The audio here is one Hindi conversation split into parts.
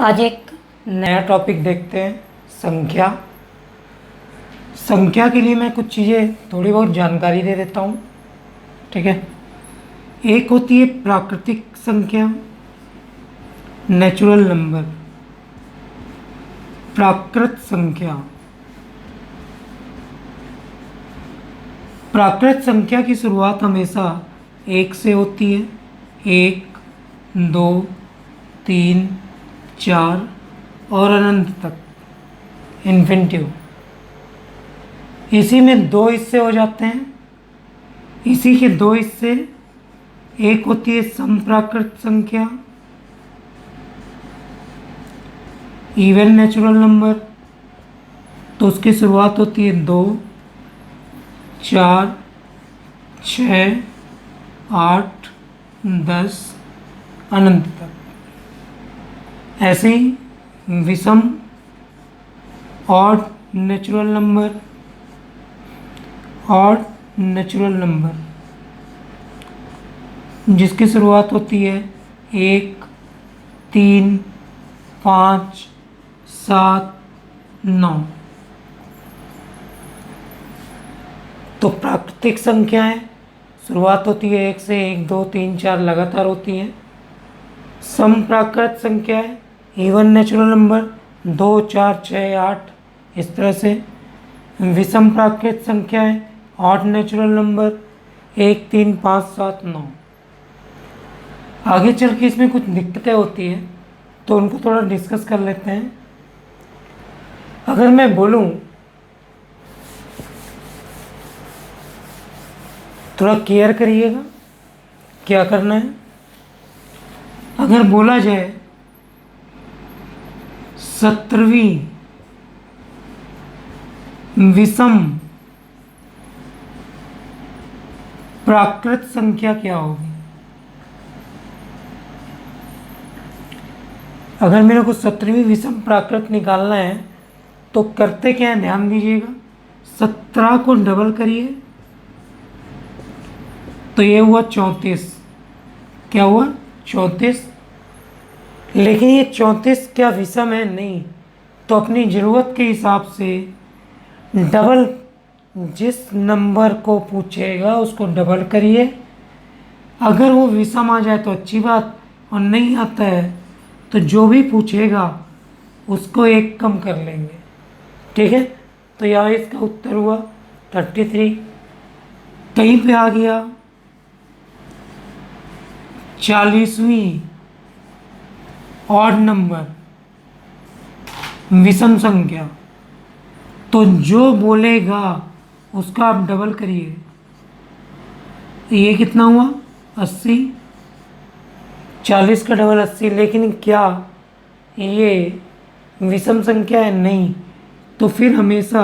आज एक नया टॉपिक देखते हैं, संख्या। संख्या के लिए मैं कुछ चीज़ें थोड़ी बहुत जानकारी दे देता हूँ, ठीक है। एक होती है प्राकृतिक संख्या, नेचुरल नंबर। प्राकृत संख्या, प्राकृत संख्या की शुरुआत हमेशा एक से होती है। एक, दो, तीन, चार और अनंत तक, इन्फिनिटिव। इसी में दो हिस्से हो जाते हैं। इसी के दो हिस्से, एक होती है समप्राकृत संख्या, इवन नेचुरल नंबर, तो उसकी शुरुआत होती है 2, 4, 6, 8, 10 अनंत तक। ऐसे ही विषम और नेचुरल नंबर, और नेचुरल नंबर जिसकी शुरुआत होती है 1, 3, 5, 7, 9। तो प्राकृतिक संख्याएं शुरुआत होती है 1 से, 1, 2, 3, 4 लगातार होती हैं। समप्राकृत संख्याएं इवन नेचुरल नंबर 2, 4, 6, 8 इस तरह से। विषम प्राकृत संख्याएं ऑड नेचुरल नंबर 1, 3, 5, 7, 9। आगे चल के इसमें कुछ दिक्कतें होती हैं, तो उनको थोड़ा डिस्कस कर लेते हैं। अगर मैं बोलूं, थोड़ा केयर करिएगा क्या करना है। अगर बोला जाए 17वीं विषम प्राकृत संख्या क्या होगी? अगर मेरे को 17वीं विषम प्राकृत निकालना है तो करते क्या है, ध्यान दीजिएगा। 17 को डबल करिए तो ये हुआ 34। क्या हुआ? 34। लेकिन ये 34 क्या विषम है? नहीं। तो अपनी ज़रूरत के हिसाब से डबल, जिस नंबर को पूछेगा उसको डबल करिए। अगर वो विषम आ जाए तो अच्छी बात, और नहीं आता है तो जो भी पूछेगा उसको एक कम कर लेंगे, ठीक है। तो यहाँ इसका उत्तर हुआ 33। कहीं पे आ गया 40वीं ऑड नंबर विषम संख्या, तो जो बोलेगा उसका आप डबल करिए। ये कितना हुआ? 80। 40 का डबल 80। लेकिन क्या ये विषम संख्या है? नहीं। तो फिर हमेशा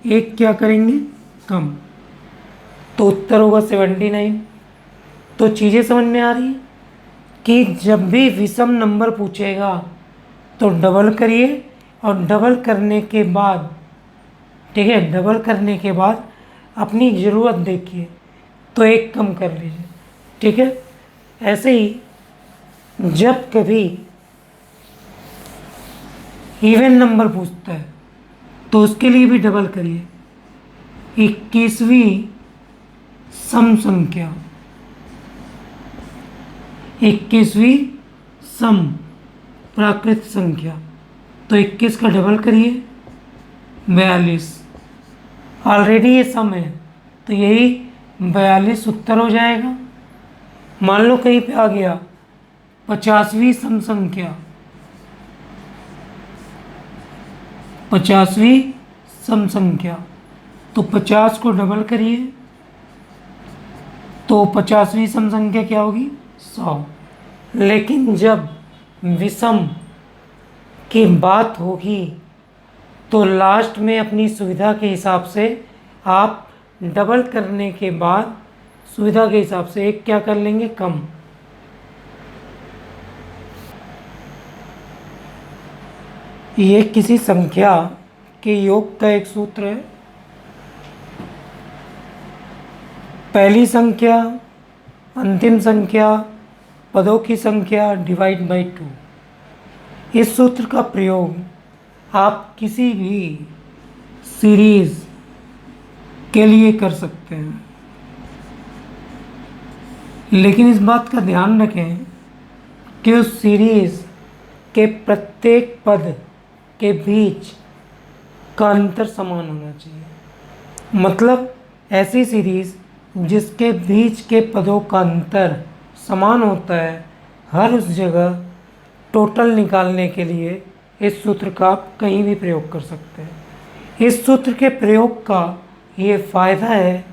एक क्या करेंगे? कम। तो उत्तर होगा 79। तो चीज़ें समझ में आ रही है कि जब भी विषम नंबर पूछेगा तो डबल करिए, और डबल करने के बाद, ठीक है, डबल करने के बाद अपनी ज़रूरत देखिए तो एक कम कर लीजिए, ठीक है। ऐसे ही जब कभी इवन नंबर पूछता है तो उसके लिए भी डबल करिए। 21वीं सम संख्या, 21वीं सम प्राकृत संख्या, तो 21 का डबल करिए 42। ऑलरेडी ये सम है तो यही 42 उत्तर हो जाएगा। मान लो कहीं पे आ गया 50वीं सम संख्या, 50वीं सम संख्या, तो 50 को डबल करिए तो 50वीं सम संख्या क्या होगी? 100। लेकिन जब विषम की बात होगी तो लास्ट में अपनी सुविधा के हिसाब से आप डबल करने के बाद सुविधा के हिसाब से एक क्या कर लेंगे? कम। ये किसी संख्या के योग का एक सूत्र है। पहली संख्या, अंतिम संख्या, पदों की संख्या डिवाइड बाई 2। इस सूत्र का प्रयोग आप किसी भी सीरीज के लिए कर सकते हैं, लेकिन इस बात का ध्यान रखें कि उस सीरीज के प्रत्येक पद के बीच का अंतर समान होना चाहिए। मतलब ऐसी सीरीज जिसके बीच के पदों का अंतर समान होता है, हर उस जगह टोटल निकालने के लिए इस सूत्र का आप कहीं भी प्रयोग कर सकते हैं। इस सूत्र के प्रयोग का ये फ़ायदा है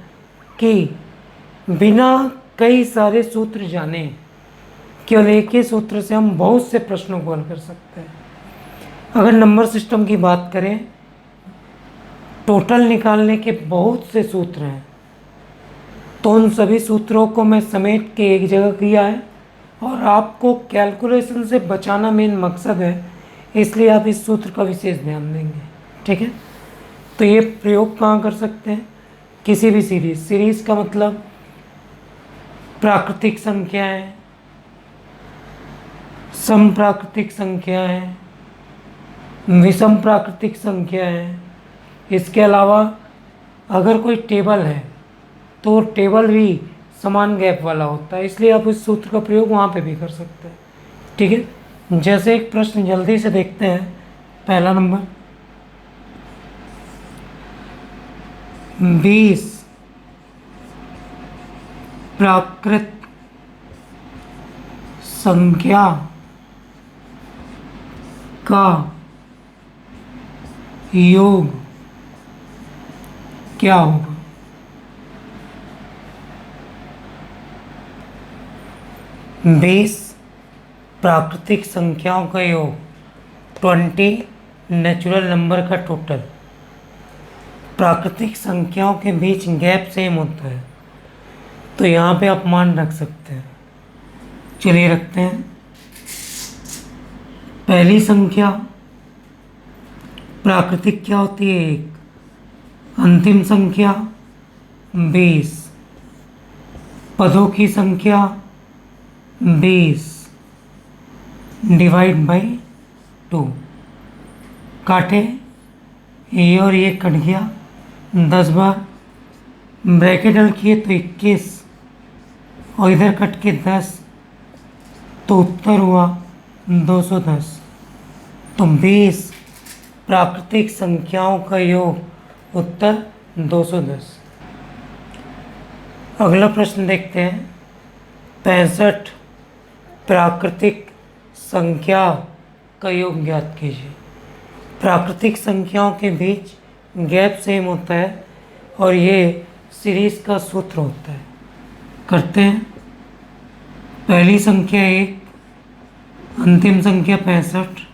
कि बिना कई सारे सूत्र जाने केवल एक ही सूत्र से हम बहुत से प्रश्नों को हल कर सकते हैं। अगर नंबर सिस्टम की बात करें, टोटल निकालने के बहुत से सूत्र हैं, तो उन सभी सूत्रों को मैं समेट के एक जगह किया है और आपको कैलकुलेशन से बचाना मेन मकसद है, इसलिए आप इस सूत्र का विशेष ध्यान देंगे। ठीक है, तो ये प्रयोग कहाँ कर सकते हैं? किसी भी सीरीज का मतलब प्राकृतिक संख्याएं, सम प्राकृतिक संख्याएं, विषम प्राकृतिक संख्याएं। इसके अलावा अगर कोई टेबल है तो टेबल भी समान गैप वाला होता है, इसलिए आप इस सूत्र का प्रयोग वहाँ पे भी कर सकते हैं। ठीक है, जैसे एक प्रश्न जल्दी से देखते हैं। पहला नंबर, 20 प्राकृत संख्या का योग क्या होगा? बेस प्राकृतिक संख्याओं का योग, 20 नेचुरल नंबर का टोटल। प्राकृतिक संख्याओं के बीच गैप सेम होता है, तो यहाँ पे आप मान रख सकते हैं। चलिए रखते हैं। पहली संख्या प्राकृतिक क्या होती है? 1। अंतिम संख्या 20। पदों की संख्या 20 डिवाइड बाई 2। काटे, ये और ये कट गया 10 बार। ब्रैकेट डल किए तो 21 और इधर कट के 10, तो उत्तर हुआ 210। तो 20 प्राकृतिक संख्याओं का योग, उत्तर 210। अगला प्रश्न देखते हैं। 65 प्राकृतिक संख्या का योग ज्ञात कीजिए। प्राकृतिक संख्याओं के बीच गैप सेम होता है और ये सीरीज का सूत्र होता है। करते हैं। पहली संख्या 1, अंतिम संख्या 65,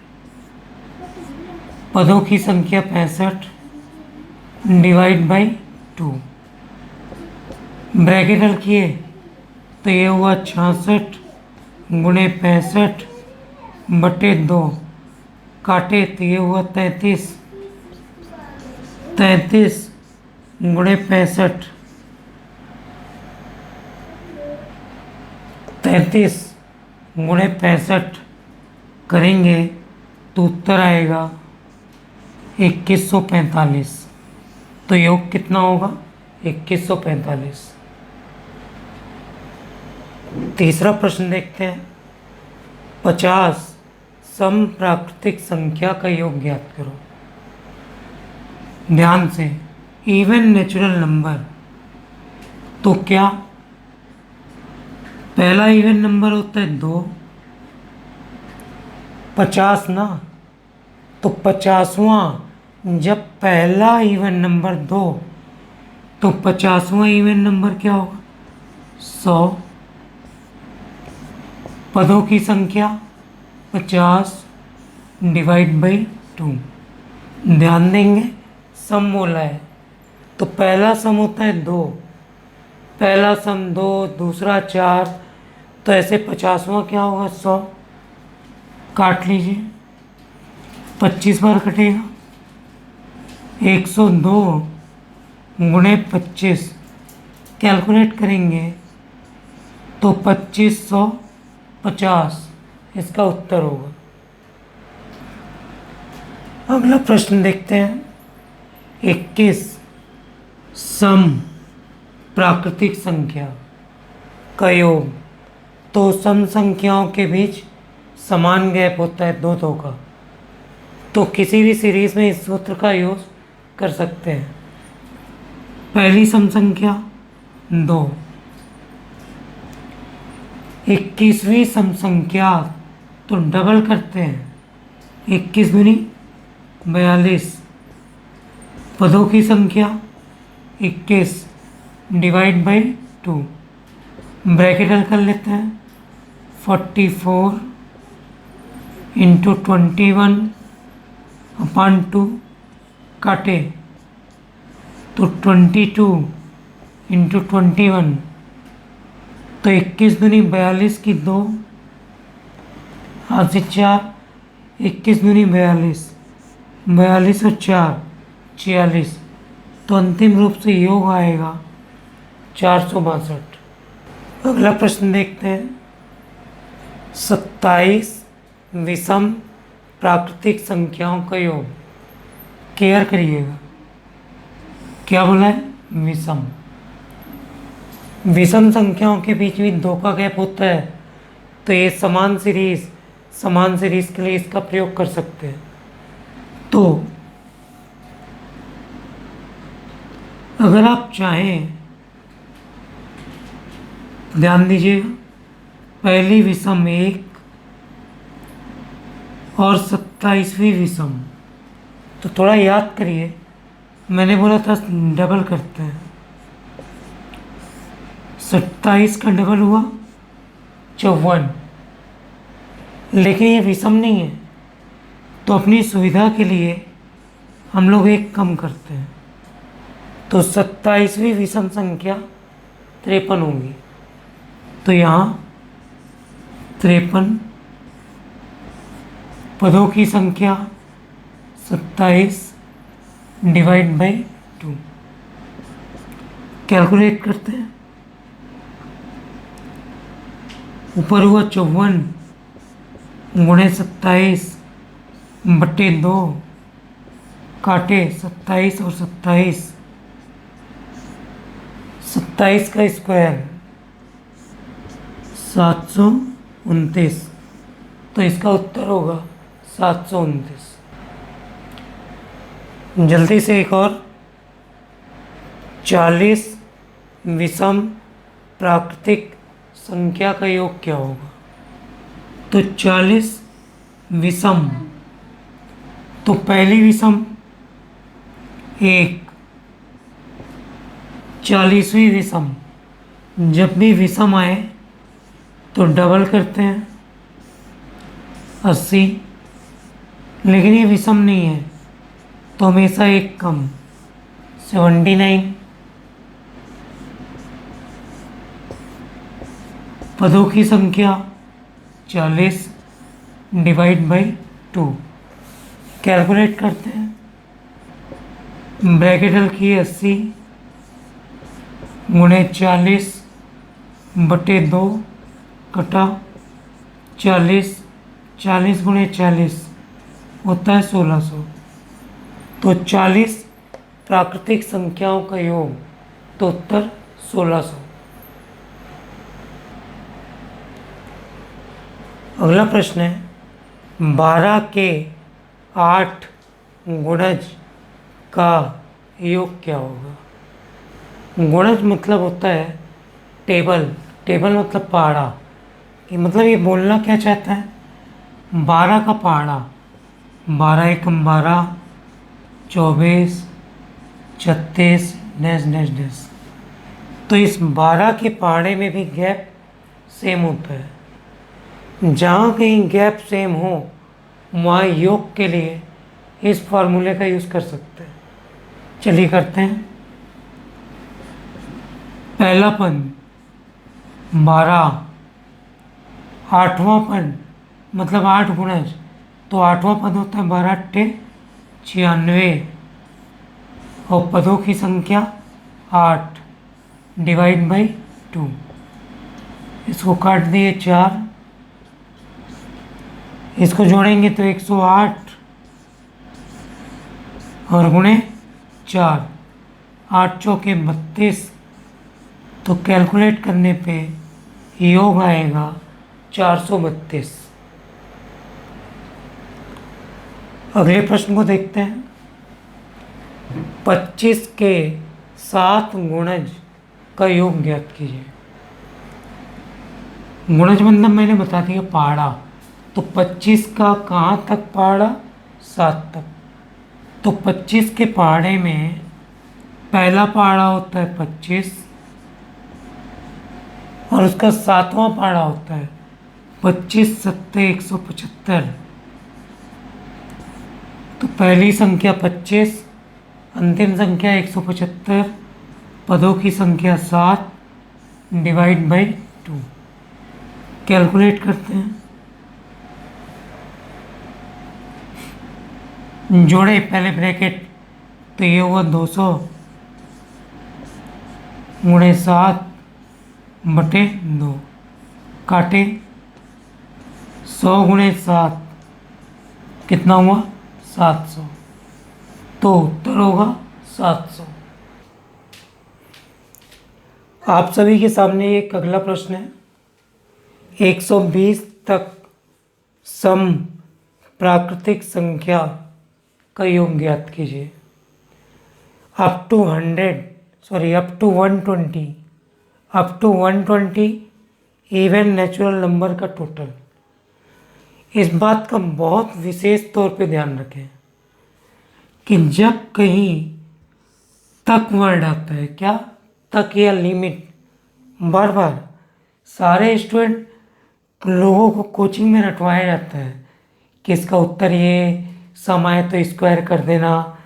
पदों की संख्या 65 डिवाइड बाई 2। ब्रैकेट हल किए तो ये हुआ 66 गुणे 65 बटे 2। काटे तो ये हुआ 33 गुणे 65 33 गुणे 65 करेंगे तो उत्तर आएगा 2145। तो योग कितना होगा? 2145। तीसरा प्रश्न देखते हैं। 50 सम प्राकृतिक संख्या का योग ज्ञात करो। ध्यान से, इवन नेचुरल नंबर तो क्या? पहला इवन नंबर होता है 2, 50 ना, तो 50वां जब पहला इवन नंबर 2, तो 50वां इवन नंबर क्या होगा? 100। पदों की संख्या 50 डिवाइड बाई 2। ध्यान देंगे, सम बोला है तो पहला सम होता है 2, पहला सम 2, दूसरा 4, तो ऐसे 50वां क्या होगा? 100। काट लीजिए, 25 बार कटेगा। 102 गुणे 25 कैलकुलेट करेंगे तो 2550 इसका उत्तर होगा। अगला प्रश्न देखते हैं। 21 सम प्राकृतिक संख्या का योग। तो सम संख्याओं के बीच समान गैप होता है दो दो का, तो किसी भी सीरीज में इस सूत्र का यूज कर सकते हैं। पहली सम संख्या 2, 21वीं सम संख्या, तो डबल करते हैं, 21 दूनी 42, पदों की संख्या 21 डिवाइड बाई 2, ब्रैकेट हल कर लेते हैं, 44 इंटू 21 अपॉन 2 काटे तो 22 इंटू 21, तो 21 दूनी 42 की 2, हाथ से 4, 21 दूनी 42, 42 और 4 46, तो अंतिम रूप से योग आएगा 462। अगला प्रश्न देखते हैं। 27 विषम प्राकृतिक संख्याओं का योग। केयर करिएगा, क्या बोला है? विषम। विषम संख्याओं के बीच में 2 का गैप होता है, तो ये समान सीरीज के लिए इसका प्रयोग कर सकते हैं। तो अगर आप चाहें, ध्यान दीजिएगा, पहली विषम 1 और 27वीं विषम, तो थोड़ा याद करिए, मैंने बोला था डबल करते हैं। 27 का डबल हुआ 54, लेकिन ये विषम नहीं है, तो अपनी सुविधा के लिए हम लोग एक कम करते हैं, तो 27वीं विषम संख्या 53 होगी। तो यहाँ 53, पदों की संख्या 27 डिवाइड बाई 2, कैलकुलेट करते हैं। ऊपर हुआ 54 गुणे 27 बटे 2 काटे 27 और 27, 27 का स्क्वायर 729, तो इसका उत्तर होगा 729। जल्दी से एक और। 40 विषम प्राकृतिक संख्या का योग क्या होगा? तो 40 विषम, तो पहली विषम 1, 40वीं विषम, जब भी विषम आए तो डबल करते हैं 80, लेकिन ये विषम नहीं है, तो हमेशा एक कम 79, पदों की संख्या 40 डिवाइड बाई 2, कैलकुलेट करते हैं। ब्रैकेट हल की 80 गुणे 40 बटे 2 कटा 40, 40 गुणे 40 होता है 1600, तो 40 प्राकृतिक संख्याओं का योग, तो उत्तर 1600। अगला प्रश्न है 12 के 8 गुणज का योग क्या होगा? गुणज मतलब होता है टेबल, टेबल मतलब पहाड़ा, कि मतलब ये बोलना क्या चाहता है? 12 का पहाड़ा, 12 एकम 12, 24, 36 डैश डैश डैश, तो इस 12 के पहाड़े में भी गैप सेम होता है। जहाँ कहीं गैप सेम हो वहाँ योग के लिए इस फार्मूले का यूज़ कर सकते हैं। चलिए करते हैं। पहला पद 12, 8वां पद मतलब 8 गुणज, तो 8वां पद होता है 12 अट्ठे 96, और पदों की संख्या 8 डिवाइड बाई 2, इसको काट दिए 4, इसको जोड़ेंगे तो 108 और गुणे 4, 8 चौके 32। तो कैलकुलेट करने पे योग आएगा 432। अगले प्रश्न को देखते हैं। 25 के 7 गुणज का योग ज्ञात कीजिए। गुणज मतलब मैंने बता दिया पहाड़ा, तो 25 का कहाँ तक पहाड़ा? 7 तक। तो 25 के पहाड़े में पहला पहाड़ा होता है 25 और उसका 7वां पहाड़ा होता है 25 सत्ते 175। तो पहली संख्या 25, अंतिम संख्या 175, पदों की संख्या 7 डिवाइड बाई 2। कैलकुलेट करते हैं। जोड़े पहले ब्रैकेट, तो ये हुआ 200 गुणे 7 बटे 2, काटे 100 गुणे 7 कितना हुआ? 700। तो उत्तर होगा 700। आप सभी के सामने एक अगला प्रश्न है। 120 तक सम प्राकृतिक संख्या का योग ज्ञात कीजिए। Up to 120 even natural number का टोटल। इस बात का बहुत विशेष तौर पे ध्यान रखें कि जब कहीं तक वर्ड आता है, क्या तक या लिमिट, बार बार सारे स्टूडेंट लोगों को कोचिंग में रटवाया जाता है कि इसका उत्तर ये, सम आए तो स्क्वायर कर देना,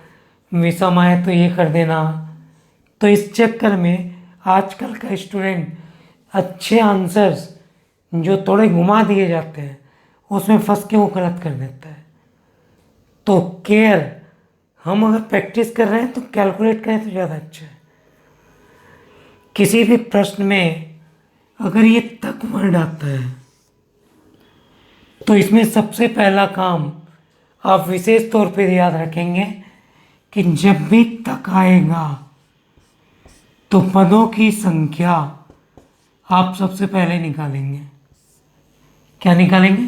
विषम आए तो ये कर देना। तो इस चक्कर में आजकल का स्टूडेंट अच्छे आंसर्स जो थोड़े घुमा दिए जाते हैं उसमें फंस के वो गलत कर देता है। तो केयर, हम अगर प्रैक्टिस कर रहे हैं तो कैलकुलेट करें तो ज़्यादा अच्छा है। किसी भी प्रश्न में अगर ये तक वर्ड आता है तो इसमें सबसे पहला काम आप विशेष तौर पे याद रखेंगे कि जब भी तक आएगा तो पदों की संख्या आप सबसे पहले निकालेंगे। क्या निकालेंगे?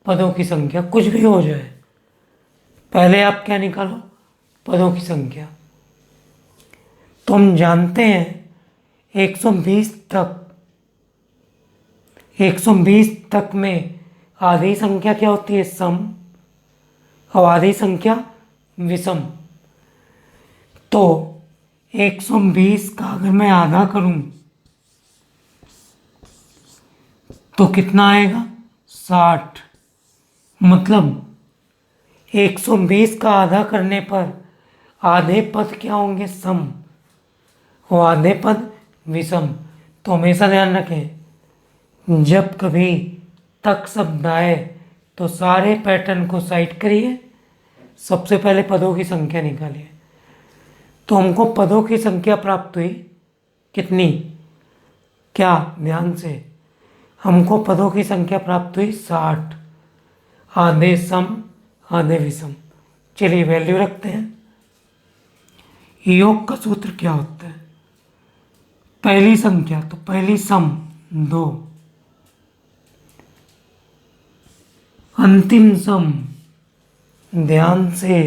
पदों की संख्या। कुछ भी हो जाए पहले आप क्या निकालो? पदों की संख्या। तो हम जानते हैं 120 तक में आधी संख्या क्या होती है? सम। और आधी संख्या विषम। तो 120 का अगर मैं आधा करूं तो कितना आएगा? 60। मतलब 120 का आधा करने पर आधे पद क्या होंगे? सम। और आधे पद विषम। तो हमेशा ध्यान रखें जब कभी तक शब्द आए तो सारे पैटर्न को साइड करिए, सबसे पहले पदों की संख्या निकालिए। तो हमको पदों की संख्या प्राप्त हुई कितनी? क्या? ध्यान से, हमको पदों की संख्या प्राप्त हुई 60। आधे सम आधे विषम। चलिए वैल्यू रखते हैं। योग का सूत्र क्या होता है? पहली संख्या तो पहली सम 2, अंतिम सम ध्यान से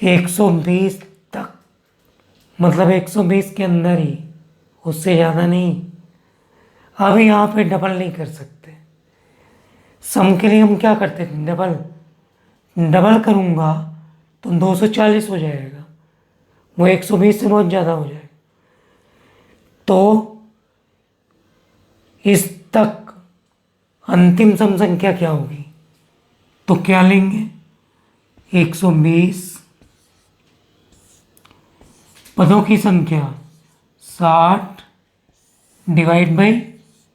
120 तक, मतलब 120 के अंदर ही, उससे ज़्यादा नहीं। अब यहाँ पे डबल नहीं कर सकते। सम के लिए हम क्या करते थे? डबल करूँगा तो 240 हो जाएगा, वो 120 से बहुत ज़्यादा हो जाएगा। तो इस तक अंतिम सम संख्या क्या होगी? तो क्या लेंगे? 120 पदों की संख्या 60 डिवाइड बाई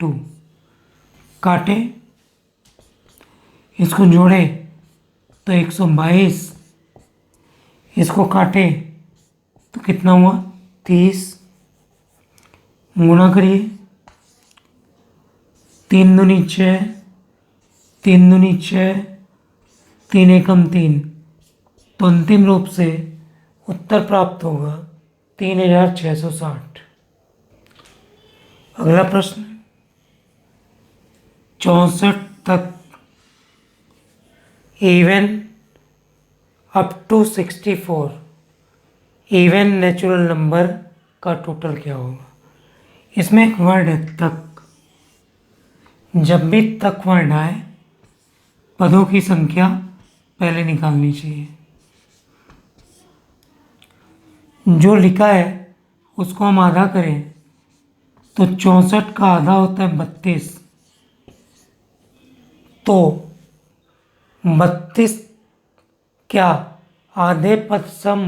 2, काटे, इसको जोड़े तो 122, इसको काटे तो कितना हुआ? 30। गुणा करिए, 3 दूनी 6, 3 दूनी 6, 3 एकम 3, तो अंतिम रूप से उत्तर प्राप्त होगा 3660। अगला प्रश्न, 64 तक even up to 64 even natural number का टोटल क्या होगा। इसमें एक वर्ड है तक। जब भी तक वर्ड आए पदों की संख्या पहले निकालनी चाहिए। जो लिखा है उसको हम आधा करें तो 64 का आधा होता है 32। तो 32 क्या आधे पद सम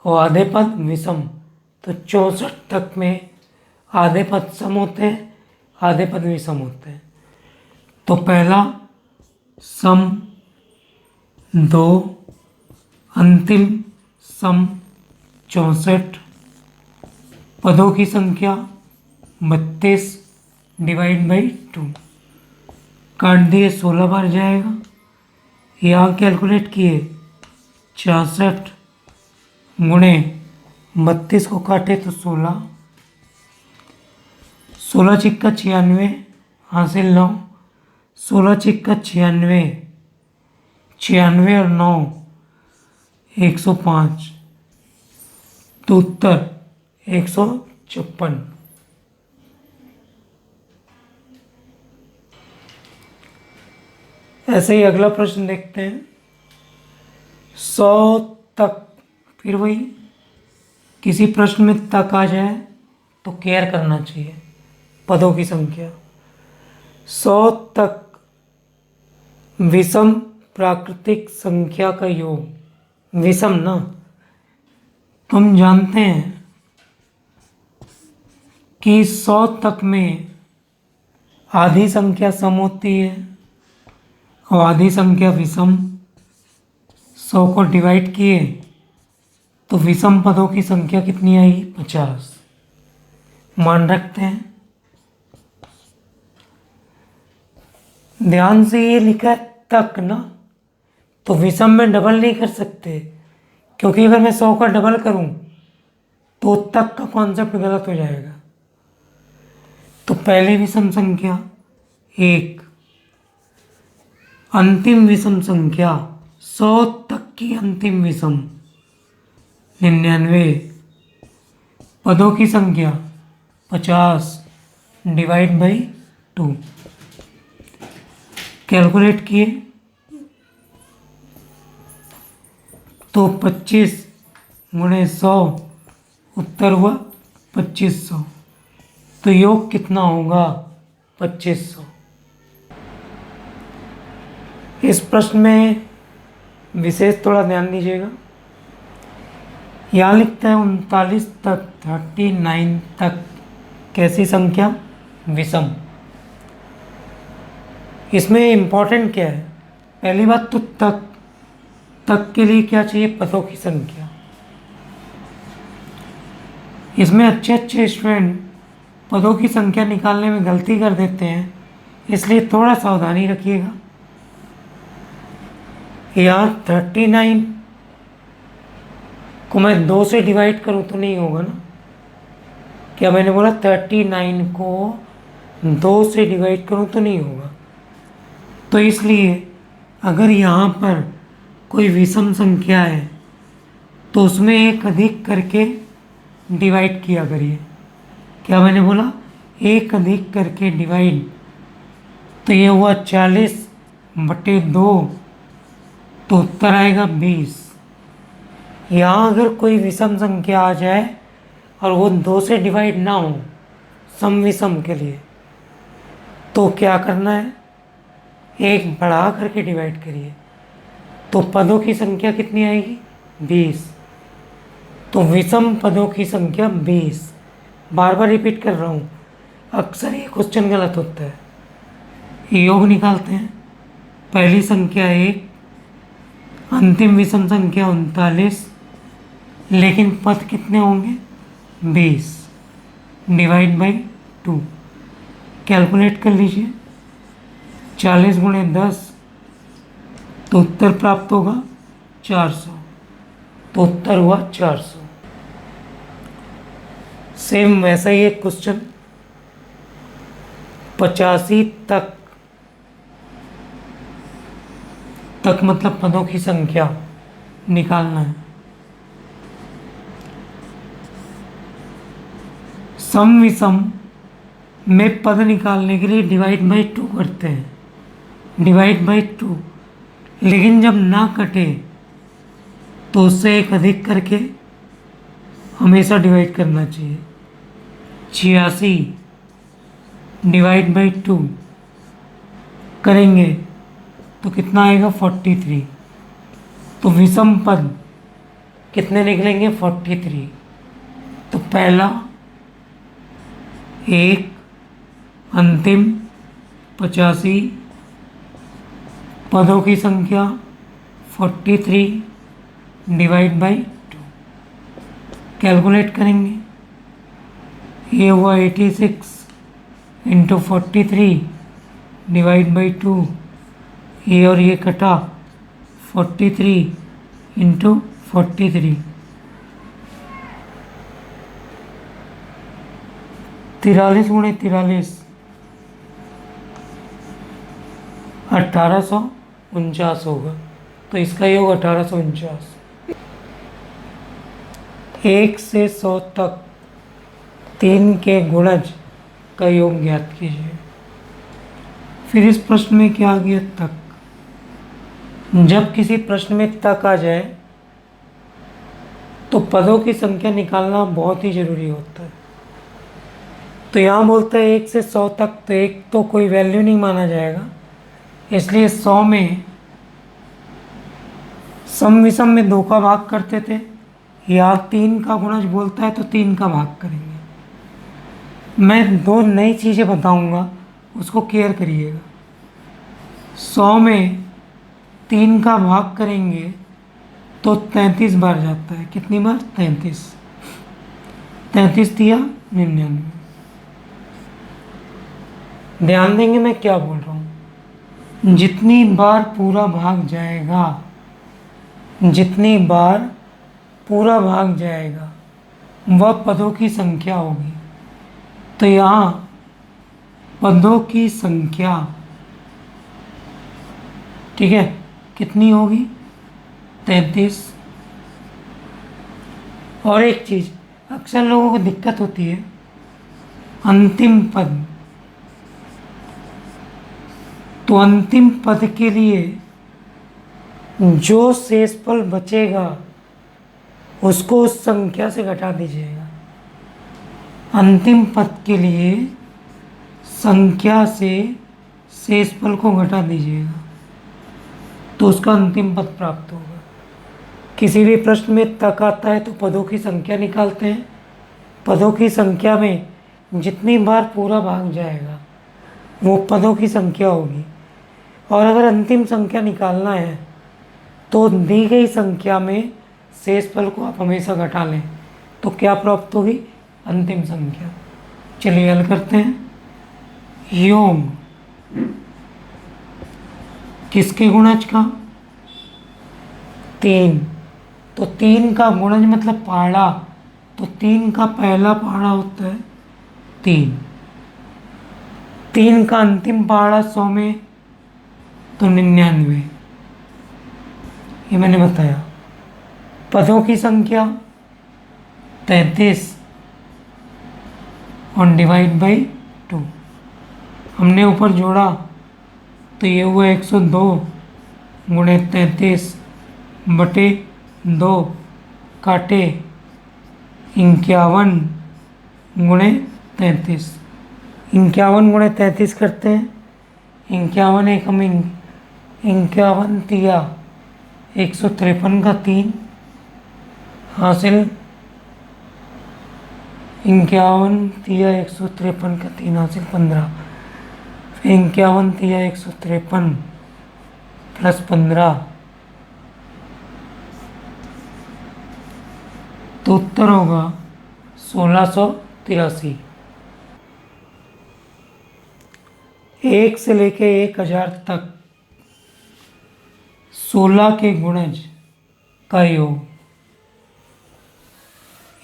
और आधे पद विषम। तो 64 तक में आधे पद सम होते हैं, आधे पद विषम होते हैं। तो पहला सम 2, अंतिम सम 64, पदों की संख्या 32 डिवाइड बाई 2। काट दिए 16 बार जाएगा। यहाँ कैलकुलेट किए 66 गुणे 32 को काटे तो 16, 16 छिक्का 96 हासिल 9, 16 छिक्का 96, 96 और 9 105। तो उत्तर 156। ऐसे ही अगला प्रश्न देखते हैं। 100 तक, फिर वही किसी प्रश्न में तक आ जाए तो केयर करना चाहिए पदों की संख्या। 100 तक विषम प्राकृतिक संख्या का योग, विषम ना, तुम जानते हैं कि 100 तक में आधी संख्या सम होती है और आधी संख्या विषम। 100 को डिवाइड किए तो विषम पदों की संख्या कितनी आएगी 50। मान रखते हैं। ध्यान से ये लिखा है तक ना, तो विषम में डबल नहीं कर सकते, क्योंकि अगर मैं 100 का डबल करूं तो तक का कॉन्सेप्ट गलत हो जाएगा। तो पहली विषम संख्या 1, अंतिम विषम संख्या 100 तक की अंतिम विषम 99, पदों की संख्या 50 डिवाइड बाई 2। कैलकुलेट किए तो 25 गुणे 100, उत्तर हुआ 2500। तो योग कितना होगा 2500। इस प्रश्न में विशेष थोड़ा ध्यान दीजिएगा। यहाँ लिखता है 39 तक, 39 तक कैसी संख्या विषम। इसमें इम्पोर्टेंट क्या है, पहली बात तो तक के लिए क्या चाहिए पदों की संख्या। इसमें अच्छे स्टूडेंट पदों की संख्या निकालने में गलती कर देते हैं, इसलिए थोड़ा सावधानी रखिएगा। यहाँ 39 को मैं 2 से डिवाइड करूँ तो नहीं होगा ना। क्या मैंने बोला 39 को 2 से डिवाइड करूँ तो नहीं होगा। तो इसलिए अगर यहाँ पर कोई विषम संख्या है तो उसमें एक अधिक करके डिवाइड किया करिए। क्या मैंने बोला एक अधिक करके डिवाइड, तो ये हुआ 40/2, तो उत्तर आएगा 20। यहाँ अगर कोई विषम संख्या आ जाए और वो 2 से डिवाइड ना हो सम विषम के लिए, तो क्या करना है, एक बढ़ा करके डिवाइड करिए। तो पदों की संख्या कितनी आएगी 20। तो विषम पदों की संख्या 20। बार बार रिपीट कर रहा हूँ, अक्सर ये क्वेश्चन गलत होता है। योग निकालते हैं। पहली संख्या 1, अंतिम विषम संख्या 39, लेकिन पद कितने होंगे 20 डिवाइड बाई 2। कैलकुलेट कर लीजिए 40 गुणे 10, तो उत्तर प्राप्त होगा 400, तो उत्तर हुआ 400। सेम वैसा ही एक क्वेश्चन, 85 तक, तक मतलब पदों की संख्या निकालना है। सम विषम में पद निकालने के लिए डिवाइड बाई 2 करते हैं, डिवाइड बाई 2, लेकिन जब ना कटे तो उससे एक अधिक करके हमेशा डिवाइड करना चाहिए। 86 डिवाइड बाई 2 करेंगे तो कितना आएगा 43। तो विषम पद कितने निकलेंगे 43। तो पहला एक, अंतिम 85, पदों की संख्या 43 डिवाइड बाई 2। कैलकुलेट करेंगे, ये हुआ 86 इंटू 43 डिवाइड बाई 2, ये और ये कटा 43 इंटू 43, 43 गुणे 43 1849 होगा। तो इसका योग 1849। 1 से 100 तक 3 के गुणज का योग ज्ञात कीजिए। फिर इस प्रश्न में क्या आ गया, तक। जब किसी प्रश्न में तक आ जाए तो पदों की संख्या निकालना बहुत ही जरूरी होता है। तो यहाँ बोलता है 1 से 100 तक, तो एक तो कोई वैल्यू नहीं माना जाएगा, इसलिए 100 में सम विषम में 2 का भाग करते थे, या 3 का गुणज बोलता है तो 3 का भाग करेंगे। मैं 2 नई चीज़ें बताऊंगा, उसको केयर करिएगा। 100 में 3 का भाग करेंगे तो 33 बार जाता है। कितनी बार? 33। 33 दिया 99। ध्यान देंगे मैं क्या बोल रहा हूँ। जितनी बार पूरा भाग जाएगा, जितनी बार पूरा भाग जाएगा वह पदों की संख्या होगी। तो यहाँ पदों की संख्या, ठीक है, कितनी होगी? 33। और एक चीज़ अक्सर लोगों को दिक्कत होती है, अंतिम पद। तो अंतिम पद के लिए जो शेषफल बचेगा उसको उस संख्या से घटा दीजिएगा। अंतिम पद के लिए संख्या से शेषफल को घटा दीजिएगा तो उसका अंतिम पद प्राप्त होगा। किसी भी प्रश्न में तक आता है तो पदों की संख्या निकालते हैं। पदों की संख्या में जितनी बार पूरा भाग जाएगा वो पदों की संख्या होगी। और अगर अंतिम संख्या निकालना है तो दी गई संख्या में शेषफल को आप हमेशा घटा लें तो क्या प्राप्त होगी? अंतिम संख्या। चलिए हल करते हैं। योग किसके गुणज का? 3। तो 3 का गुणज मतलब पहाड़ा, तो 3 का पहला पहाड़ा होता है 3। 3 का अंतिम पहाड़ा 100 में तो 99, ये मैंने बताया। पदों की संख्या 33 और डिवाइड बाई 2, हमने ऊपर जोड़ा तो ये हुआ 102 गुणे 33 बटे 2 काटे 51 गुणे 33। 51 गुणे 33 करते हैं। 51 एक हम 51 तिया 153 का 3 हासिल। 51 तिया 153 का 3 हासिल 15। 51 तिया 153 प्लस 15 तो उत्तर होगा 1683। 1 से लेके 1000 तक 16 के गुणज का योग।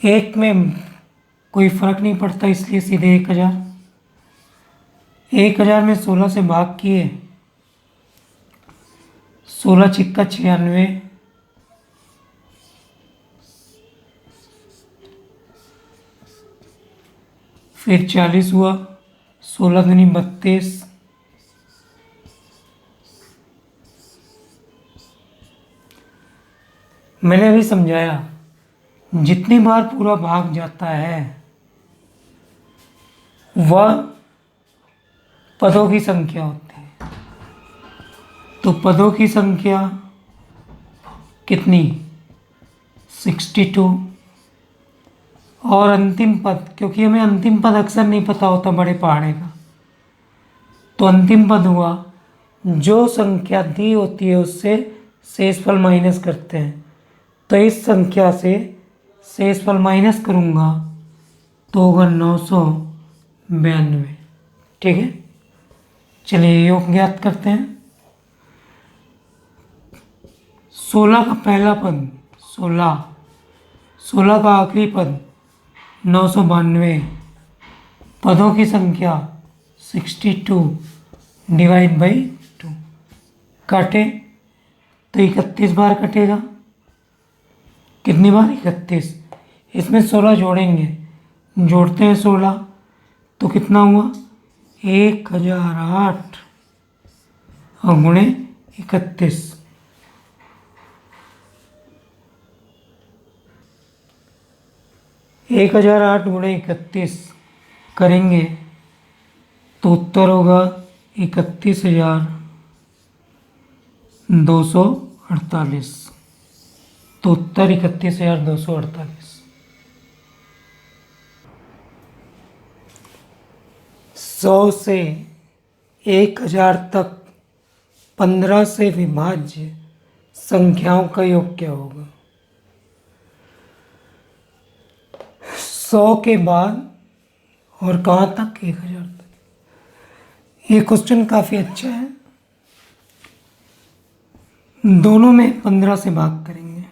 एक में कोई फर्क नहीं पड़ता, इसलिए सीधे 1000। 1000 में 16 से भाग किए, 16 छिक्का 96, फिर 40 हुआ, 16 दूनी 32, मैंने अभी समझाया जितनी बार पूरा भाग जाता है वह पदों की संख्या होती है। तो पदों की संख्या कितनी? 62। और अंतिम पद, क्योंकि हमें अंतिम पद अक्सर नहीं पता होता बड़े पहाड़े का, तो अंतिम पद हुआ जो संख्या दी होती है उससे शेषफल माइनस करते हैं। तो इस संख्या से शेषफल माइनस करूँगा तो होगा 992। ठीक है, चलिए योग ज्ञात करते हैं। 16 का पहला पद 16, 16 का आखिरी पद 992, पदों की संख्या 62 डिवाइड बाई 2। काटे तो 31 बार कटेगा। कितनी बार? 31। इसमें 16 जोड़ेंगे, जोड़ते हैं 16 तो कितना हुआ? 1008 और गुणे 31। 1008 गुणे 31 करेंगे तो उत्तर होगा 31,248। तो उत्तर 31,248। 100 से 1000 तक 15 से विभाज्य संख्याओं का योग क्या होगा? 100 के बाद और कहाँ तक? 1000 तक। ये क्वेश्चन काफ़ी अच्छा है। दोनों में 15 से भाग करेंगे।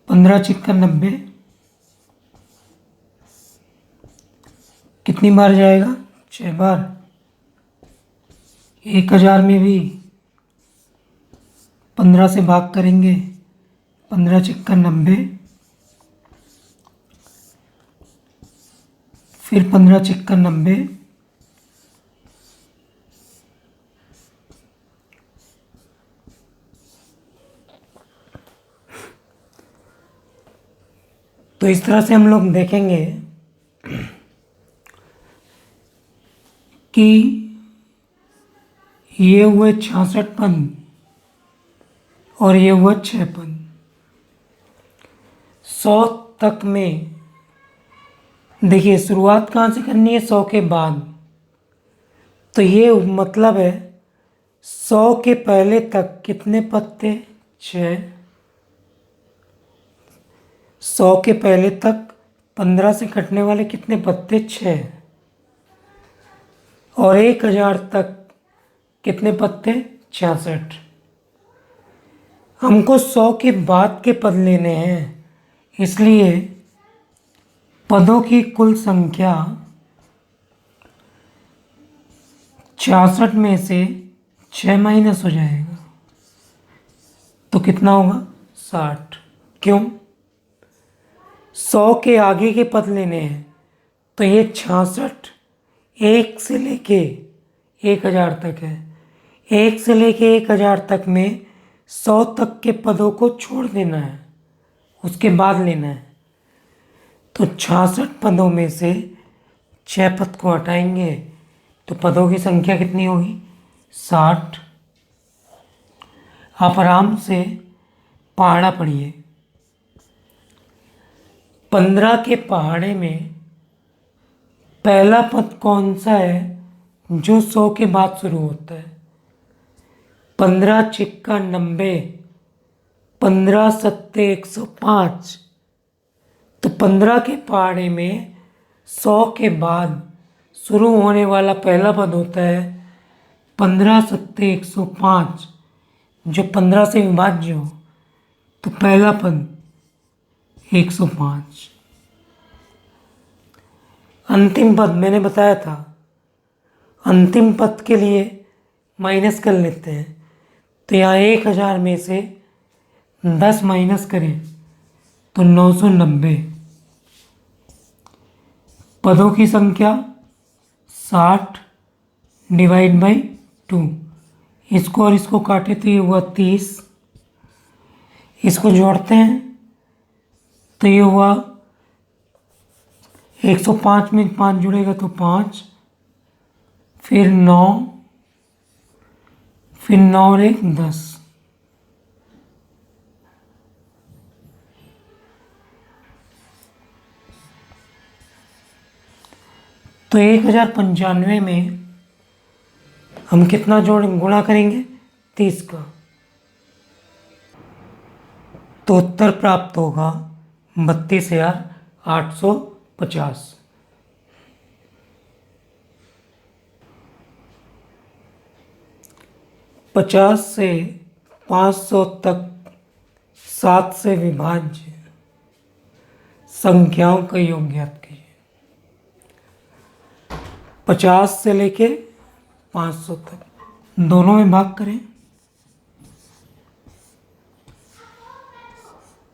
15 छिक्का 90, कितनी बार जाएगा? 6 बार। 1000 में भी 15 से भाग करेंगे। 15 छिक्का 90, फिर 15 छिक्का 90, तो इस तरह से हम लोग देखेंगे कि ये हुए 66 पद और ये हुआ 6 पद। 100 तक में देखिए शुरुआत कहाँ से करनी है? 100 के बाद। तो ये मतलब है 100 के पहले तक कितने पद थे? 6। 100 के पहले तक 15 से कटने वाले कितने पद थे? 6। और 1000 तक कितने पद थे? 66। हमको 100 के बाद के पद लेने हैं, इसलिए पदों की कुल संख्या 66 में से 6 माइनस हो जाएगा तो कितना होगा? 60। क्यों? 100 के आगे के पद लेने हैं, तो ये 66 1 से लेके 1000 तक है। 1 से लेके 1000 तक में 100 तक के पदों को छोड़ देना है, उसके बाद लेना है। तो 66 पदों में से 6 पद को हटाएंगे तो पदों की संख्या कितनी होगी? 60। आप आराम से पहाड़ा पढ़िए। 15 के पहाड़े में पहला पद कौन सा है जो 100 के बाद शुरू होता है? 15 छिक्का 90, 15 सत्ते 105। तो 15 के पहाड़े में 100 के बाद शुरू होने वाला पहला पद होता है 15 सत्ते 105 जो 15 से विभाज्य हो, तो पहला पद 105। अंतिम पद मैंने बताया था, अंतिम पद के लिए माइनस कर लेते हैं। तो यहाँ 1000 में से 10 माइनस करें तो 990। पदों की संख्या 60 डिवाइड बाई 2। इसको और इसको काटे तो ये हुआ 30। इसको जोड़ते हैं तो ये हुआ 105 में 5 जुड़ेगा तो 5, फिर 9, फिर 9 और 1 10। तो 1095 में हम कितना गुणा करेंगे? 30 का। तो उत्तर प्राप्त होगा 32,850। पचास से 500 तक 7 से विभाज्य संख्याओं का योग ज्ञात कीजिए। 50 से लेके 500 तक दोनों में भाग करें।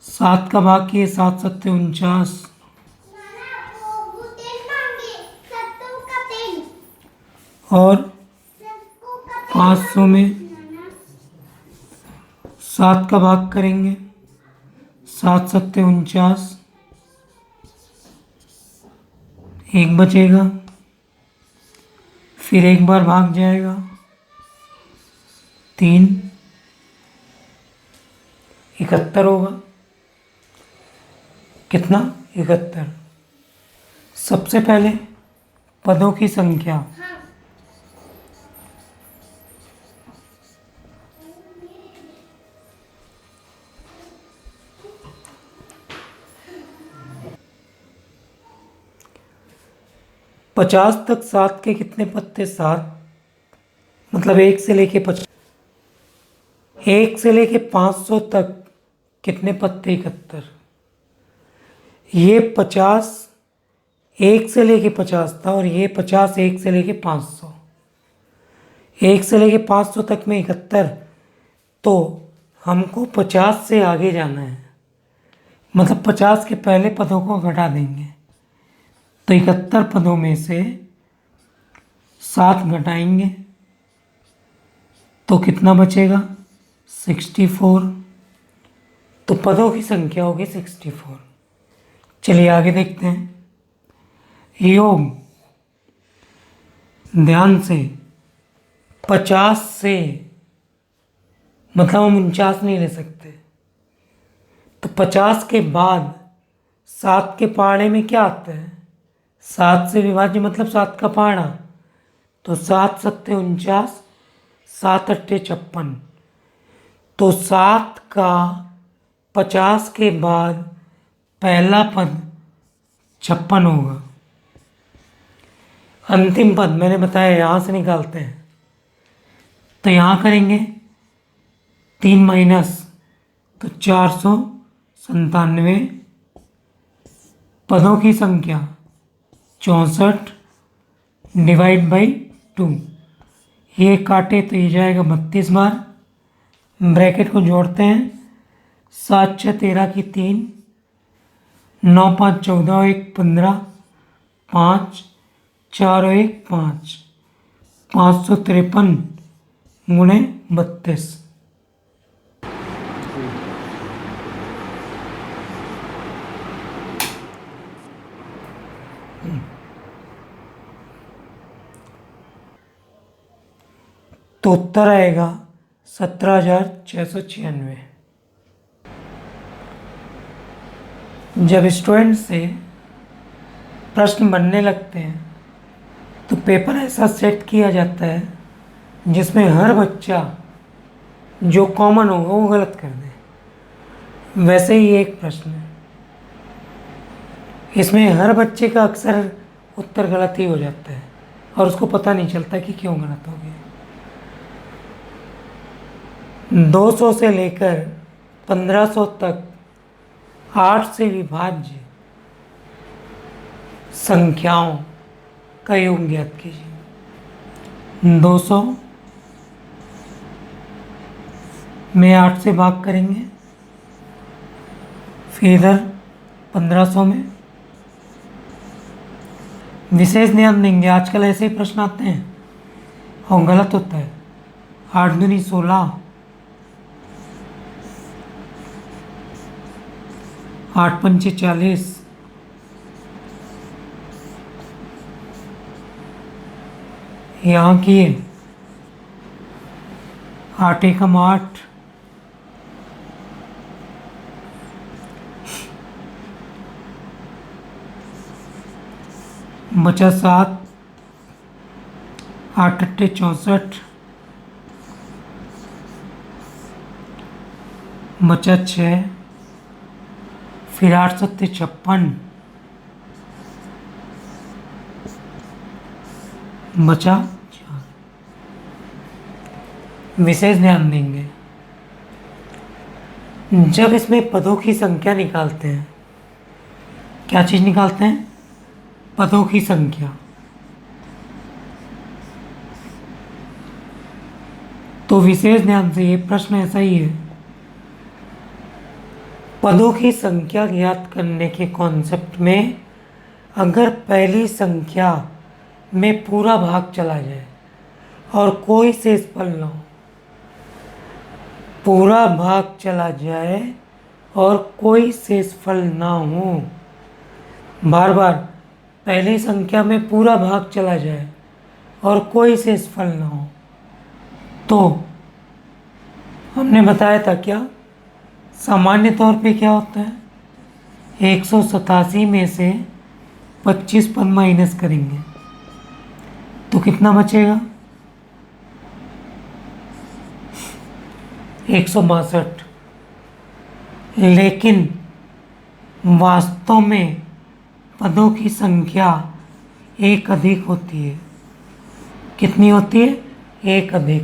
7 का भाग किए 7 सत्ते 49, और 500 में 7 का भाग करेंगे, 7 सत्ते 49, एक बचेगा, फिर एक बार भाग जाएगा 3, 71 होगा। कितना? 71। सबसे पहले पदों की संख्या। पचास तक 7 के कितने पद थे? 7। मतलब 1 से लेके 500 तक कितने पद थे? 71। ये 50 1 से लेके 50 था, और ये 50 1 से लेके 500। 1 से लेके 500 तक में 71। तो हमको 50 से आगे जाना है, मतलब 50 के पहले पदों को घटा देंगे। तो 71 पदों में से 7 घटाएंगे तो कितना बचेगा? 64। तो पदों की संख्या होगी 64। चलिए आगे देखते हैं। योग, ध्यान से, 50 से मतलब हम 49 नहीं ले सकते। तो 50 के बाद 7 के पहाड़े में क्या आता है? 7 से विभाज्य मतलब 7 का पहाड़ा। तो 7 सत्ते 49, 7 अट्ठे 56। तो 7 का 50 के बाद पहला पद 56 होगा। अंतिम पद मैंने बताया यहाँ से निकालते हैं। तो यहाँ करेंगे 3 माइनस, तो 497। पदों की संख्या 64 डिवाइड बाई 2। ये काटे तो ये जाएगा 32 बार। ब्रैकेट को जोड़ते हैं। 7 6 13 की 3, 9 5 14 और 1 15, 5 4 और 1 5, 553 गुणे 32। तो उत्तर आएगा 17,696। जब स्टूडेंट से प्रश्न बनने लगते हैं तो पेपर ऐसा सेट किया जाता है जिसमें हर बच्चा जो कॉमन होगा वो गलत कर दे। वैसे ही एक प्रश्न है, इसमें हर बच्चे का अक्सर उत्तर गलत ही हो जाता है और उसको पता नहीं चलता कि क्यों गलत हो गया। 200 से लेकर 1500 तक 8 से विभाज्य संख्याओं का योग ज्ञात कीजिए। 200 में 8 से भाग करेंगे, फिर इधर 1500 में। विशेष ध्यान देंगे, आजकल ऐसे ही प्रश्न आते हैं और गलत होता है। 8 दूनी 16, 8 पंचे 40, यहाँ किए 8 एकम 8, बचा 7, 8 अट्ठे 64, बचा 6, फिर 8 सत्ते 56, बचा 4। विशेष ध्यान देंगे, जब इसमें पदों की संख्या निकालते हैं, क्या चीज निकालते हैं? पदों की संख्या। तो विशेष ध्यान से, ये प्रश्न ऐसा ही है। पदों की संख्या ज्ञात करने के कॉन्सेप्ट में अगर पहली संख्या में पूरा भाग चला जाए और कोई शेषफल ना हो, पूरा भाग चला जाए और कोई शेषफल ना हो, बार बार पहली संख्या में पूरा भाग चला जाए और कोई शेषफल ना हो, तो हमने बताया था क्या, सामान्य तौर पे क्या होता है, 187 में से 25 पद माइनस करेंगे तो कितना बचेगा? 162। लेकिन वास्तव में पदों की संख्या एक अधिक होती है। कितनी होती है? एक अधिक।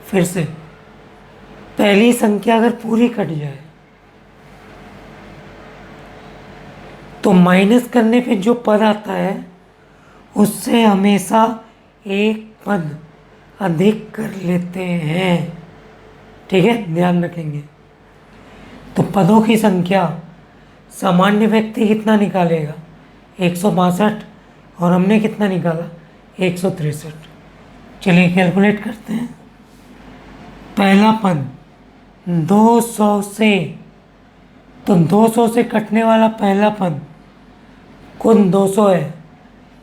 फिर से, पहली संख्या अगर पूरी कट जाए तो माइनस करने पे जो पद आता है उससे हमेशा एक पद अधिक कर लेते हैं। ठीक है, ध्यान रखेंगे। तो पदों की संख्या सामान्य व्यक्ति कितना निकालेगा? 162, और हमने कितना निकाला? 163। चलिए कैलकुलेट करते हैं। पहला पद 200 से, तो 200 से कटने वाला पहला पद कुल 200 है,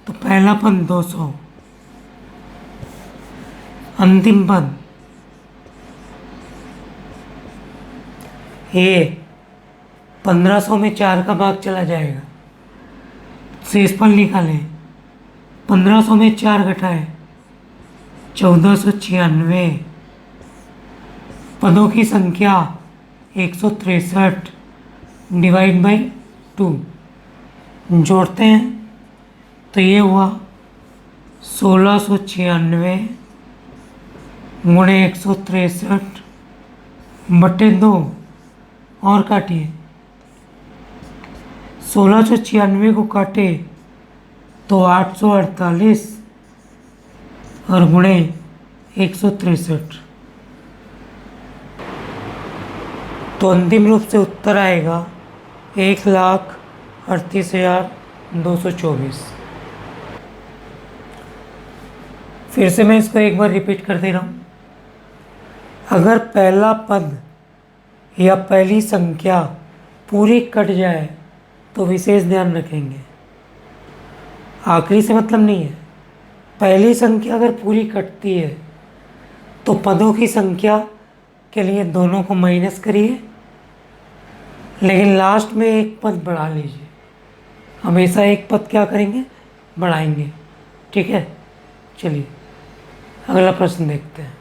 तो पहला पद 200। अंतिम पद ये 1500 में 4 का भाग चला जाएगा, शेषफल निकालें। 1500 में 4 घटाए 1496। पदों की संख्या 163 डिवाइड बाई 2, जोड़ते हैं तो ये हुआ 1696 गुणे 163 बटे 2, और काटिए। 1696 को काटे तो 848 और गुणे 163, तो अंतिम रूप से उत्तर आएगा 1,38,224। फिर से मैं इसको एक बार रिपीट कर दे रहा हूँ। अगर पहला पद या पहली संख्या पूरी कट जाए तो विशेष ध्यान रखेंगे, आखिरी से मतलब नहीं है। पहली संख्या अगर पूरी कटती है तो पदों की संख्या के लिए दोनों को माइनस करिए, लेकिन लास्ट में एक पद बढ़ा लीजिए। हमेशा एक पद क्या करेंगे? बढ़ाएंगे। ठीक है, चलिए अगला प्रश्न देखते हैं।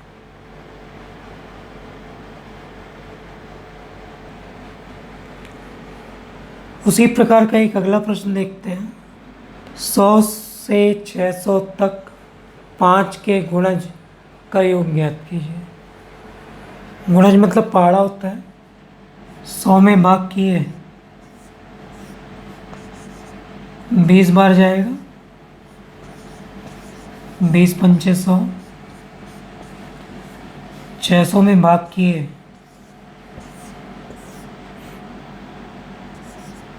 उसी प्रकार का एक अगला प्रश्न देखते हैं। 100 से 600 तक 5 के गुणज का योग ज्ञात कीजिए। गुणज मतलब पहाड़ा होता है। 100 में भाग किए 20 बार जाएगा। 20 पंचे 100। 600 में भाग किए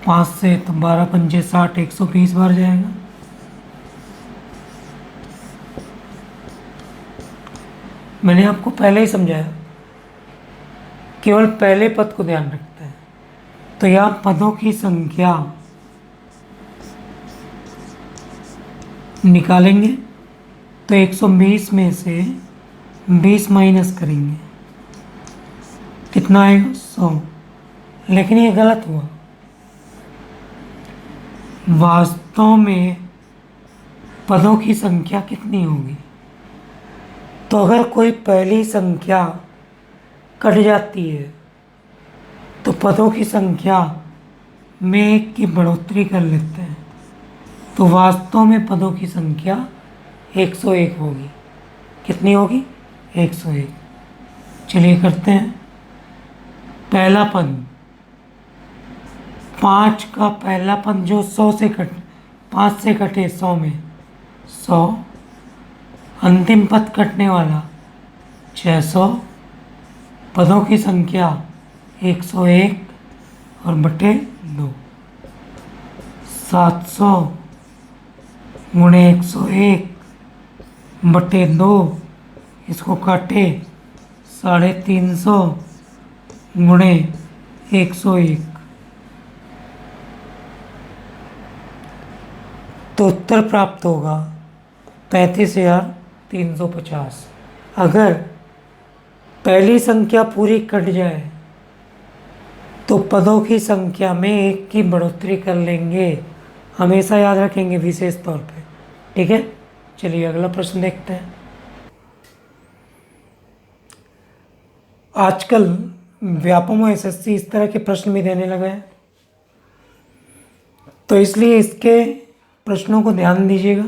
5 से, तो 12 पंचे 60, 120 बार जाएगा। मैंने आपको पहले ही समझाया, केवल पहले पद को ध्यान रखता है। तो यहाँ पदों की संख्या निकालेंगे तो 120 में से 20 माइनस करेंगे, कितना आएगा? 100। लेकिन ये गलत हुआ। वास्तव में पदों की संख्या कितनी होगी? तो अगर कोई पहली संख्या कट जाती है तो पदों की संख्या में 1 की बढ़ोतरी कर लेते हैं, तो वास्तव में पदों की संख्या 101 होगी। कितनी होगी? 101। चलिए करते हैं। पहला पद, 5 का पहला पद जो 100 से कट 5 से कटे 100 में 100, अंतिम पद कटने वाला 600, पदों की संख्या 101 और बटे 2। 700 गुणे 101 बटे 2, इसको काटे 350 गुणे 101, तो उत्तर प्राप्त होगा 35,350। अगर पहली संख्या पूरी कट जाए तो पदों की संख्या में 1 की बढ़ोतरी कर लेंगे। हमेशा याद रखेंगे विशेष तौर पे। ठीक है, चलिए अगला प्रश्न देखते हैं। आजकल व्यापम और एसएससी इस तरह के प्रश्न भी देने लगे हैं, तो इसलिए इसके प्रश्नों को ध्यान दीजिएगा।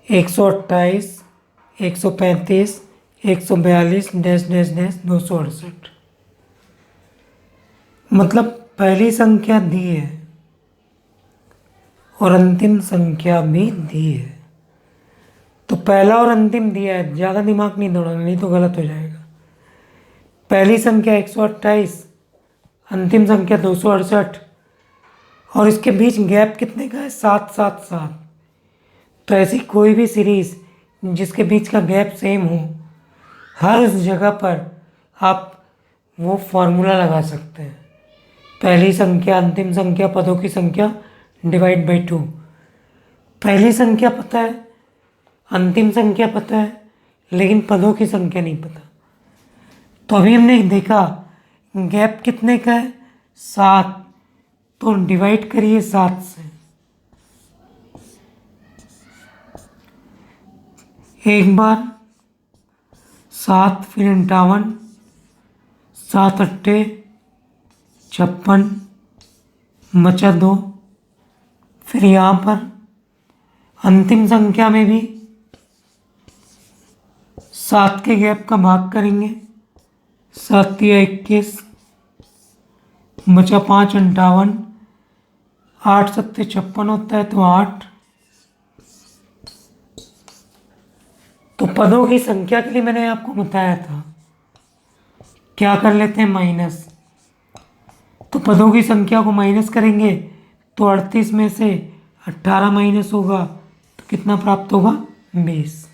128, 135, 142 डैश डैश डैश 268, मतलब पहली संख्या दी है और अंतिम संख्या भी दी है। तो पहला और अंतिम दिया है, ज़्यादा दिमाग नहीं दौड़ाना, नहीं तो गलत हो जाएगा। पहली संख्या 128, अंतिम संख्या 268, और इसके बीच गैप कितने का है? 7 7 7। तो ऐसी कोई भी सीरीज जिसके बीच का गैप सेम हो, हर उस जगह पर आप वो फॉर्मूला लगा सकते हैं। पहली संख्या, अंतिम संख्या, पदों की संख्या डिवाइड बाई 2। पहली संख्या पता है, अंतिम संख्या पता है, लेकिन पदों की संख्या नहीं पता। तो अभी हमने देखा गैप कितने का है? 7। तो डिवाइड करिए 7 से। एक बार 7, फिर 58, 7 अट्ठे 56, बचा 2। फिर यहाँ पर अंतिम संख्या में भी 7 के गैप का भाग करेंगे। 7 या 21, बचा 5 58, 8 7 56 होता है, तो 8। तो पदों की संख्या के लिए मैंने आपको बताया था क्या कर लेते हैं, माइनस। तो पदों की संख्या को माइनस करेंगे तो 38 में से 18 माइनस होगा तो कितना प्राप्त होगा? 20।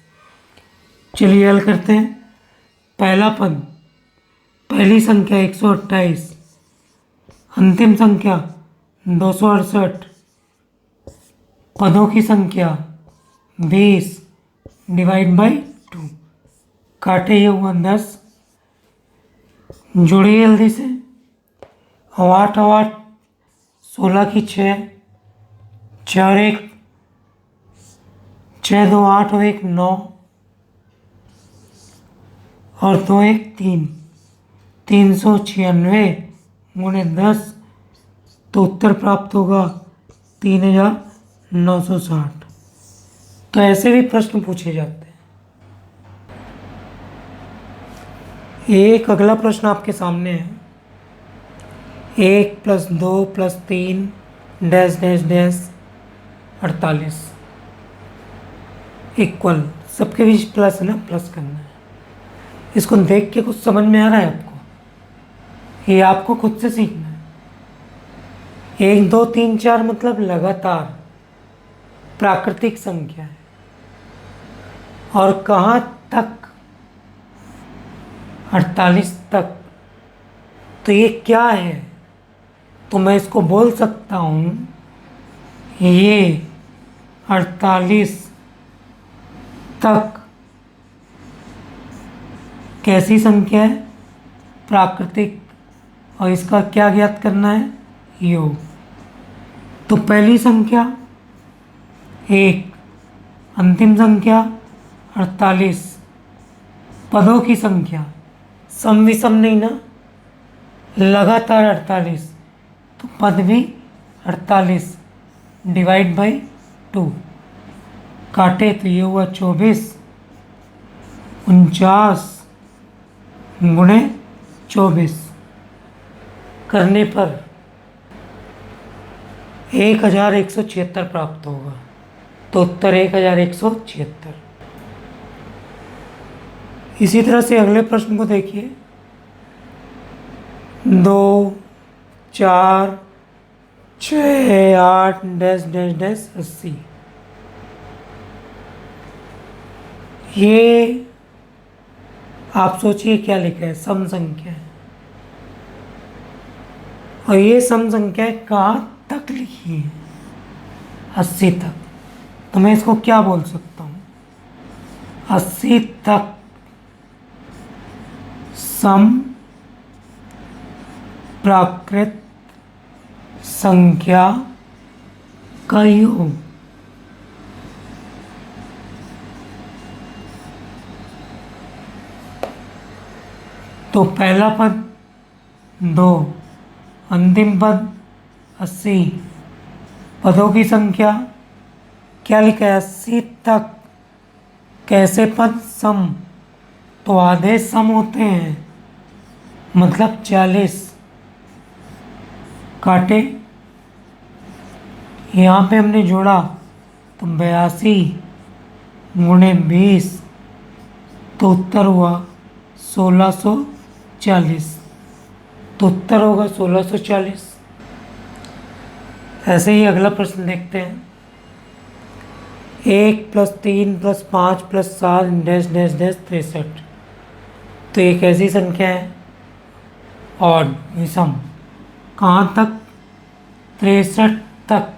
चलिए हल करते हैं। पहला पद, पहली संख्या 128, अंतिम संख्या 268, पदों की संख्या 20 डिवाइड बाई 2, काटे ये हुआ 10। जोड़िए जल्दी से। 8 8 16 की 6, 4 1 6 2 8 और 1 9, और 2 1 3, 396 गुणे 10, तो उत्तर प्राप्त होगा 3960। तो ऐसे भी प्रश्न पूछे जाते हैं। एक अगला प्रश्न आपके सामने है। 1+2+3 डैश डैश डैश 48 इक्वल, सबके बीच प्लस है ना, प्लस करना है। इसको देख के कुछ समझ में आ रहा है आपको? ये आपको खुद से सीखना है। 1 2 3 4 मतलब लगातार प्राकृतिक संख्या है। और कहाँ तक? 48 तक। तो ये क्या है? तो मैं इसको बोल सकता हूँ, ये 48 तक कैसी संख्या है? प्राकृतिक। और इसका क्या ज्ञात करना है? योग। तो पहली संख्या 1, अंतिम संख्या 48, पदों की संख्या सम विषम नहीं ना, लगातार 48, तो पद भी 48 डिवाइड बाई 2, काटे तो ये हुआ 24, 49 गुणे 24 करने पर 1176 प्राप्त होगा। तो उत्तर 1176। इसी तरह से अगले प्रश्न को देखिए। 2 4 6 8 डैश डैश डैश 80। ये आप सोचिए क्या लिखा है? सम संख्या है। और ये सम संख्या कहाँ तक लिखी है? 80 तक। तो मैं इसको क्या बोल सकता हूँ? 80 तक सम प्राकृत संख्या का योग। तो पहला पद 2, अंतिम पद 80, पदों की संख्या क्या लिखा है? 80 तक। कैसे पद? सम। तो आधे सम होते हैं, मतलब 40, काटे, यहाँ पे हमने जोड़ा तो 82 गुणे 20, तो उत्तर हुआ 1640। तो उत्तर होगा 1640। ऐसे ही अगला प्रश्न देखते हैं। 1+3+5+7 डैश डैश डैश 63। तो एक ऐसी संख्या है और विषम। कहाँ तक? 63 तक।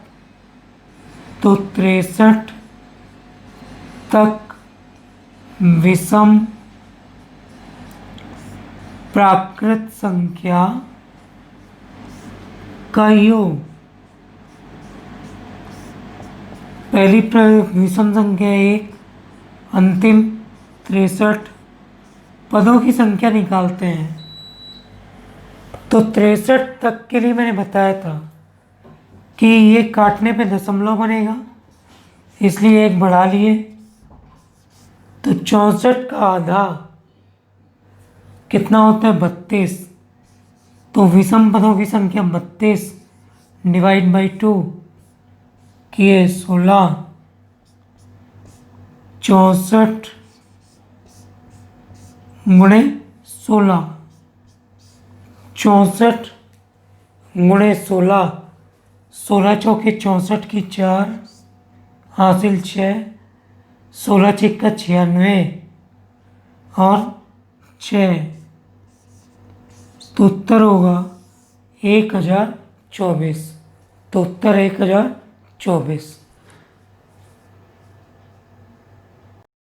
तो 63 तक विषम प्राकृत संख्या का योग। पहली विषम संख्या 1, अंतिम 63, पदों की संख्या निकालते हैं। तो 63 तक के लिए मैंने बताया था कि ये काटने पे दशमलव बनेगा, इसलिए एक बढ़ा लिए। तो 64 का आधा कितना होता है? 32। तो विषम पदों की संख्या 32 डिवाइड बाई 2 किए 16, 64 गुणे 16, 64 गुणे 16, 16 चौके 64 की 4 हासिल 6, 16 छिक्का 96 और 6, तो उत्तर होगा 1024। तो उत्तर 1024।